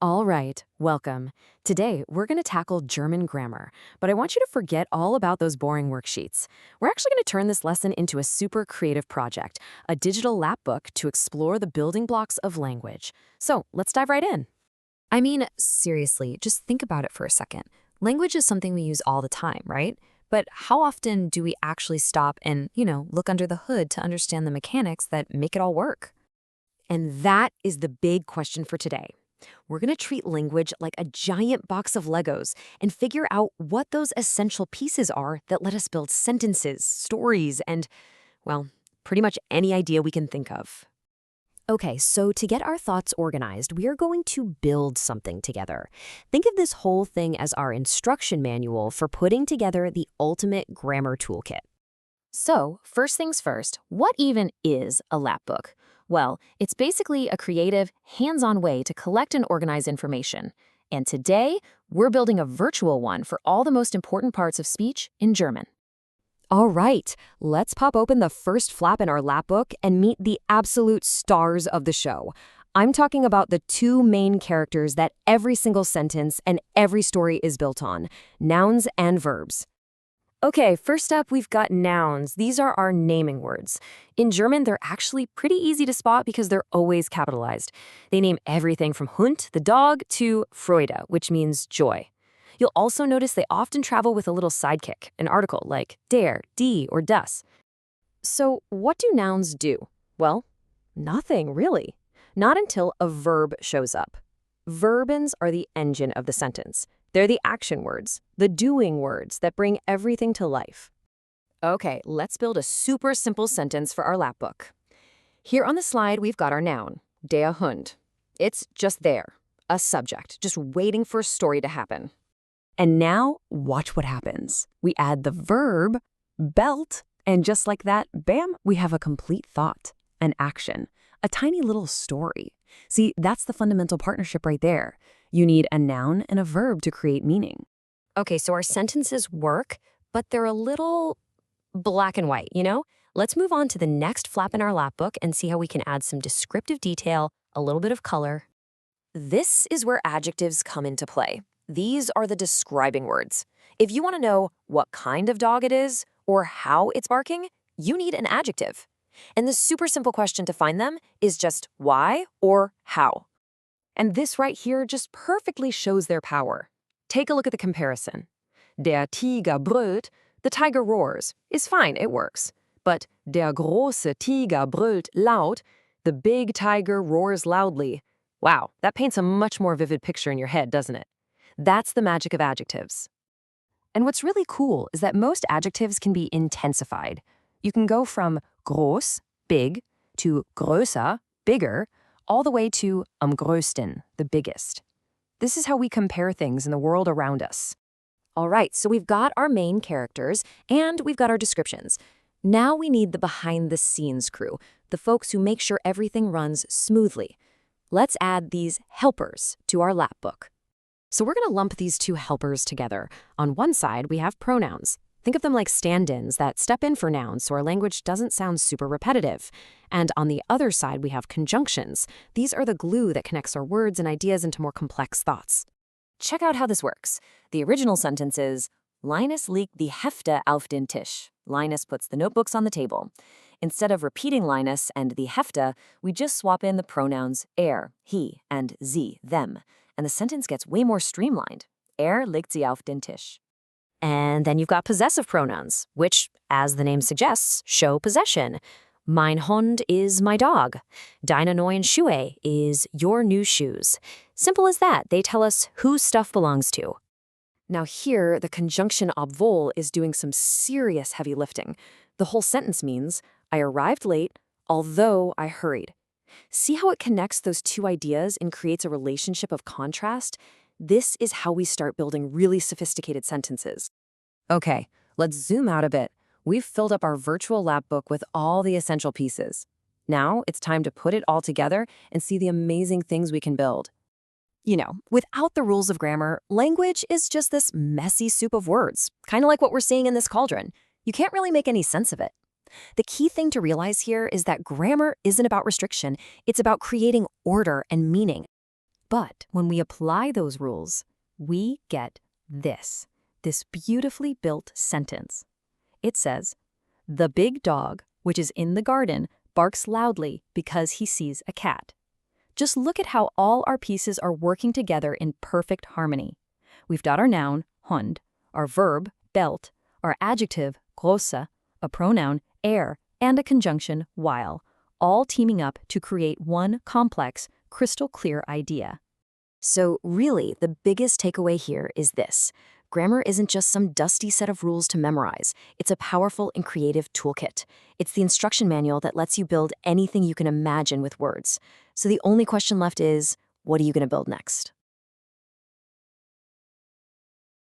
All right, welcome. Today, we're going to tackle German grammar, but I want you to forget all about those boring worksheets. We're actually going to turn this lesson into a super creative project, a digital lap book to explore the building blocks of language. So let's dive right in. I mean, seriously, just think about it for a second. Language is something we use all the time, right? But how often do we actually stop and, look under the hood to understand the mechanics that make it all work? And that is the big question for today. We're going to treat language like a giant box of Legos and figure out what those essential pieces are that let us build sentences, stories, and, well, pretty much any idea we can think of. Okay, so to get our thoughts organized, we are going to build something together. Think of this whole thing as our instruction manual for putting together the ultimate grammar toolkit. So, first things first, what even is a lap book? Well, it's basically a creative, hands-on way to collect and organize information. And today, we're building a virtual one for all the most important parts of speech in German. All right, let's pop open the first flap in our lap book and meet the absolute stars of the show. I'm talking about the two main characters that every single sentence and every story is built on, nouns and verbs. Okay, first up, we've got nouns. These are our naming words. In German, they're actually pretty easy to spot because they're always capitalized. They name everything from Hund, the dog, to Freude, which means joy. You'll also notice they often travel with a little sidekick, an article like der, die, or das. So what do nouns do? Well, nothing, really. Not until a verb shows up. Verbs are the engine of the sentence. They're the action words, the doing words that bring everything to life. Okay, let's build a super simple sentence for our lap book. Here on the slide, we've got our noun, der Hund. It's just there, a subject, just waiting for a story to happen. And now, watch what happens. We add the verb, belt, and just like that, bam, we have a complete thought, an action, a tiny little story. See, that's the fundamental partnership right there. You need a noun and a verb to create meaning. Okay, so our sentences work, but they're a little black and white, Let's move on to the next flap in our lap book and see how we can add some descriptive detail, a little bit of color. This is where adjectives come into play. These are the describing words. If you want to know what kind of dog it is or how it's barking, you need an adjective. And the super simple question to find them is just why or how. And this right here just perfectly shows their power. Take a look at the comparison. Der Tiger brüllt, the tiger roars, is fine, it works. But der große Tiger brüllt laut, the big tiger roars loudly. Wow, that paints a much more vivid picture in your head, doesn't it? That's the magic of adjectives. And what's really cool is that most adjectives can be intensified. You can go from groß, big, to größer, bigger, all the way to am größten, the biggest. This is how we compare things in the world around us. All right, so we've got our main characters and we've got our descriptions. Now we need the behind-the-scenes crew, the folks who make sure everything runs smoothly. Let's add these helpers to our lap book. So we're going to lump these two helpers together. On one side, we have pronouns. Think of them like stand-ins that step in for nouns so our language doesn't sound super repetitive. And on the other side, we have conjunctions. These are the glue that connects our words and ideas into more complex thoughts. Check out how this works. The original sentence is, Linus legt die Hefte auf den Tisch. Linus puts the notebooks on the table. Instead of repeating Linus and the Hefte, we just swap in the pronouns er, he, and sie, them. And the sentence gets way more streamlined. Legt sie auf den Tisch. And then you've got possessive pronouns, which, as the name suggests, show possession. Mein Hund is my dog. Deine neuen Schuhe is your new shoes. Simple as that. They tell us who stuff belongs to. Now here, the conjunction obwohl is doing some serious heavy lifting. The whole sentence means, I arrived late, although I hurried. See how it connects those two ideas and creates a relationship of contrast? This is how we start building really sophisticated sentences. Okay, let's zoom out a bit. We've filled up our virtual lap book with all the essential pieces. Now it's time to put it all together and see the amazing things we can build. Without the rules of grammar, language is just this messy soup of words, kind of like what we're seeing in this cauldron. You can't really make any sense of it. The key thing to realize here is that grammar isn't about restriction, it's about creating order and meaning. But when we apply those rules, we get this beautifully built sentence. It says, "The big dog, which is in the garden, barks loudly because he sees a cat." Just look at how all our pieces are working together in perfect harmony. We've got our noun, Hund, our verb, belt, our adjective, große, a pronoun, and a conjunction, weil, all teaming up to create one complex, crystal clear idea. So really, the biggest takeaway here is this. Grammar isn't just some dusty set of rules to memorize. It's a powerful and creative toolkit. It's the instruction manual that lets you build anything you can imagine with words. So the only question left is, what are you going to build next?